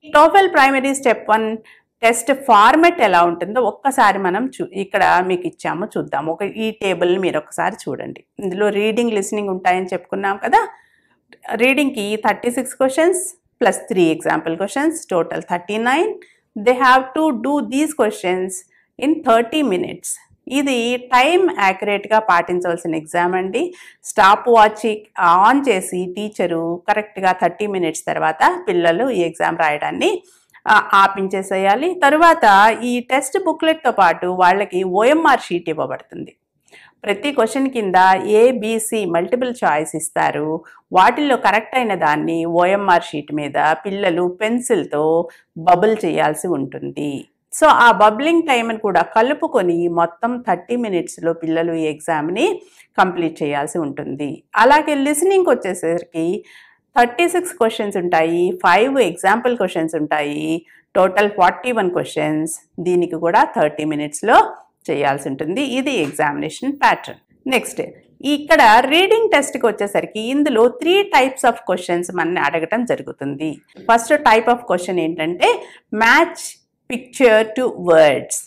TOEFL primary step 1 test format ఎలా ఉంటుందో ఒక్కసారి మనం ఇక్కడ మీకు ఇచ్చాము చూద్దాం. ఈ టేబుల్ మీరు ఒకసారి చూడండి. ఇందులో రీడింగ్ లిసనింగ్ ఉంటాయని చెప్పుకున్నాం కదా. రీడింగ్కి 36 questions plus 3 example questions, total 39. They have to do these questions in 30 minutes. ఇది టైం యాక్యురేట్గా పాటించవలసిన ఎగ్జామ్ అండి. స్టాప్ వాచ్ ఆన్ చేసి టీచరు కరెక్ట్గా 30 minutes తర్వాత పిల్లలు ఈ ఎగ్జామ్ రాయడాన్ని ఆపించేసేయాలి. తరువాత ఈ టెక్స్ట్ బుక్లెట్తో పాటు వాళ్ళకి OMR షీట్ ఇవ్వబడుతుంది. ప్రతి క్వశ్చన్ కింద ABC మల్టిపుల్ చాయిస్ ఇస్తారు. వాటిల్లో కరెక్ట్ అయిన దాన్ని OMR షీట్ మీద పిల్లలు పెన్సిల్తో బబుల్ చేయాల్సి ఉంటుంది. సో ఆ బబ్లింగ్ టైంని కూడా కలుపుకొని మొత్తం 30 minutesలో పిల్లలు ఈ ఎగ్జామ్ని కంప్లీట్ చేయాల్సి ఉంటుంది. అలాగే లిసనింగ్కి వచ్చేసరికి 36 క్వశ్చన్స్ ఉంటాయి, 5 ఎగ్జాంపుల్ క్వశ్చన్స్ ఉంటాయి, టోటల్ 41 క్వశ్చన్స్. దీనికి కూడా 30 minutesలో చేయాల్సి ఉంటుంది. ఇది ఎగ్జామినేషన్ ప్యాటర్న్. నెక్స్ట్ ఇక్కడ రీడింగ్ టెస్ట్కి వచ్చేసరికి ఇందులో 3 types ఆఫ్ క్వశ్చన్స్ మనని అడగటం జరుగుతుంది. ఫస్ట్ టైప్ ఆఫ్ క్వశ్చన్ ఏంటంటే match picture to words.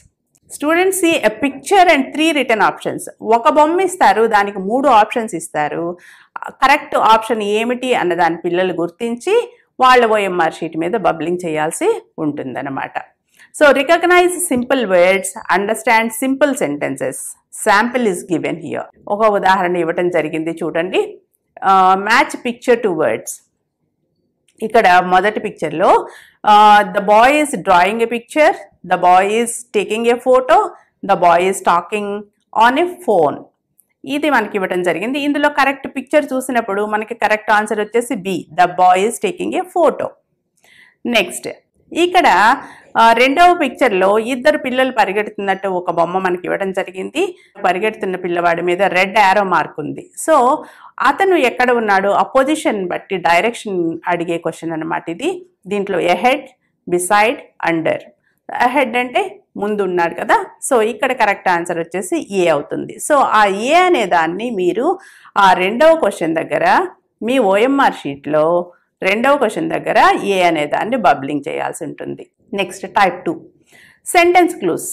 Students see a picture and 3 written options. ఒక బొమ్మ ఇస్తారు, దానికి 3 ఆప్షన్స్ ఇస్తారు. కరెక్ట్ ఆప్షన్ ఏమిటి అన్నదాని పిల్లలు గుర్తించి వాళ్ళ OMR షీట్ మీద బబ్లింగ్ చేయాల్సి ఉంటుందన్నమాట. So recognise simple words, understand simple sentences. Sample is given here. ఒక ఉదాహరణ ఇవ్వటం జరిగింది చూడండి. Match picture to words. ఇక్కడ మొదటి పిక్చర్లో the boy is drawing a picture, the boy is taking a photo, the boy is talking on a phone. ఇది మనకి ఇవ్వటం జరిగింది. ఇందులో కరెక్ట్ పిక్చర్ చూసినప్పుడు మనకి కరెక్ట్ ఆన్సర్ వచ్చేసి B, the boy is taking a photo. Next ఇక్కడ రెండవ పిక్చర్లో 2 పిల్లలు పరిగెడుతున్నట్టు ఒక బొమ్మ మనకి ఇవ్వడం జరిగింది. పరిగెడుతున్న పిల్లవాడి మీద రెడ్ యారో మార్క్ ఉంది. సో అతను ఎక్కడ ఉన్నాడో ఆ పొజిషన్ బట్టి డైరెక్షన్ అడిగే క్వశ్చన్ అనమాట ఇది. దీంట్లో ఎహెడ్, బిసైడ్, అండర్. అహెడ్ అంటే ముందు ఉన్నాడు కదా. సో ఇక్కడ కరెక్ట్ ఆన్సర్ వచ్చేసి A అవుతుంది. సో ఆ A అనే దాన్ని మీరు ఆ రెండవ క్వశ్చన్ దగ్గర మీ OMR షీట్లో రెండవ క్వశ్చన్ దగ్గర A అనే దాన్ని బబ్లింగ్ చేయాల్సి ఉంటుంది. Next type 2 sentence clues.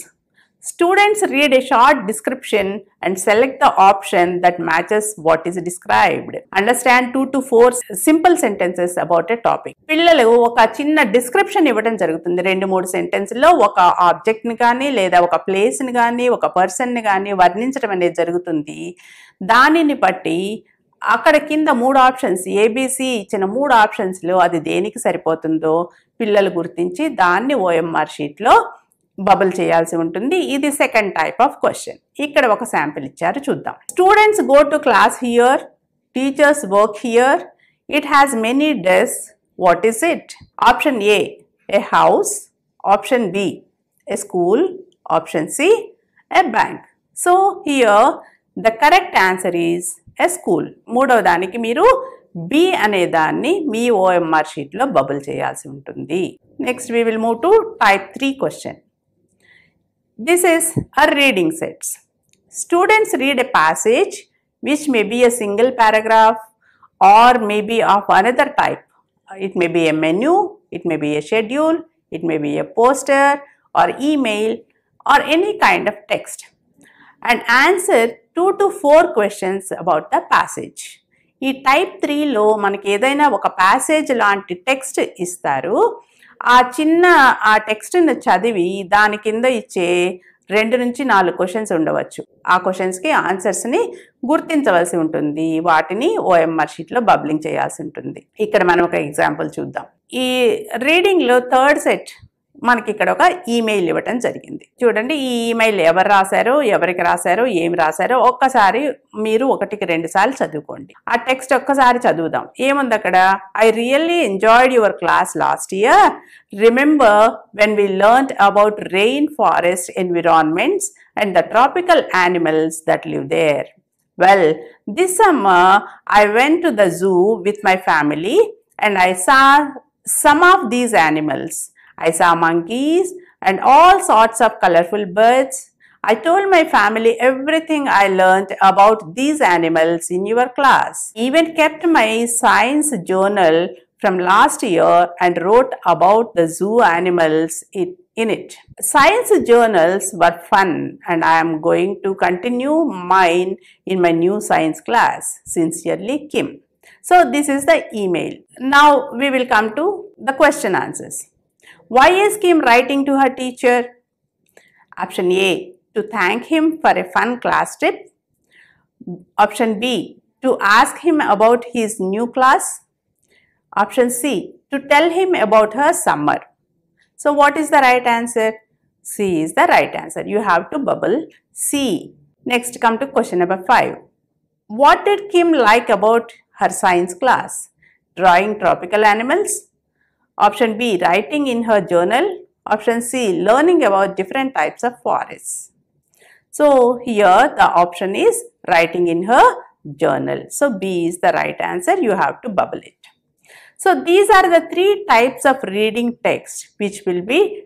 Students read a short description and select the option that matches what is described. Understand 2 to 4 simple sentences about a topic. పిల్లలు ఒక చిన్న డిస్క్రిప్షన్ ఇవ్వడం జరుగుతుంది. 2-3 సెంటెన్స్లో ఒక ఆబ్జెక్ట్ని కానీ లేదా ఒక ప్లేస్ని కానీ ఒక పర్సన్ని కానీ వర్ణించడం అనేది జరుగుతుంది. దానిని బట్టి అక్కడ కింద 3 ఆప్షన్స్ ABC ఇచ్చిన 3 ఆప్షన్స్లో అది దేనికి సరిపోతుందో పిల్లలు గుర్తించి దాన్ని OMR షీట్లో బబుల్ చేయాల్సి ఉంటుంది. ఇది సెకండ్ టైప్ ఆఫ్ క్వశ్చన్. ఇక్కడ ఒక శాంపిల్ ఇచ్చారు చూద్దాం. Students go to class here, teachers work here, it has many desks, what is it? Option A, A house. Option B, A school. Option C, A bank. So here the correct answer is a school. మూడవ దానికి మీరు B అనే దాన్ని మీ OMR షీట్లో bubble చేయాల్సి ఉంటుంది. Next we will move to type 3 question. This is a reading sets. Students read a passage which may be a single paragraph or may be of another type. It may be a menu, it may be a schedule, it may be a poster or email or any kind of text. And answer 2 to 4 questions about the passage. ఈ type 3లో మనకి ఏదైనా ఒక passage లాంటి text ఇస్తారు. ఆ టెక్స్ట్ని చదివి దాని కింద ఇచ్చే 2 నుంచి 4 క్వశ్చన్స్ ఉండవచ్చు. ఆ క్వశ్చన్స్కి ఆన్సర్స్ని గుర్తించవలసి ఉంటుంది. వాటిని OMR షీట్లో బబ్లింగ్ చేయాల్సి ఉంటుంది. ఇక్కడ మనం ఒక ఎగ్జాంపుల్ చూద్దాం. ఈ రీడింగ్లో థర్డ్ సెట్ మనకి ఇక్కడ ఒక ఈమెయిల్ ఇవ్వటం జరిగింది. చూడండి, ఈ ఈమెయిల్ ఎవరు రాశారో, ఎవరికి రాశారో, ఏమి రాశారో ఒక్కసారి మీరు 1కి 2 సార్లు చదువుకోండి. ఆ టెక్స్ట్ ఒక్కసారి చదువుదాం. ఏముంది అక్కడ? I really enjoyed your class last year. Remember when we learned about rain forest environments and the tropical animals that live there. Well, this summer I went to the zoo with my family and I saw some of these animals. I saw monkeys and all sorts of colorful birds. I told my family everything I learned about these animals in your class. Even kept my science journal from last year and wrote about the zoo animals in it. Science journals were fun and I am going to continue mine in my new science class. Sincerely, Kim. So this is the email. Now we will come to the question answers. Why is Kim writing to her teacher? Option A, to thank him for a fun class trip. Option B, to ask him about his new class. Option C, to tell him about her summer. So what is the right answer? C is the right answer. You have to bubble C. Next, come to question number 5. What did Kim like about her science class? Drawing tropical animals. Option B, writing in her journal. Option C, learning about different types of forests. So here the option is writing in her journal. So B is the right answer. You have to bubble it. So these are the 3 types of reading text which will be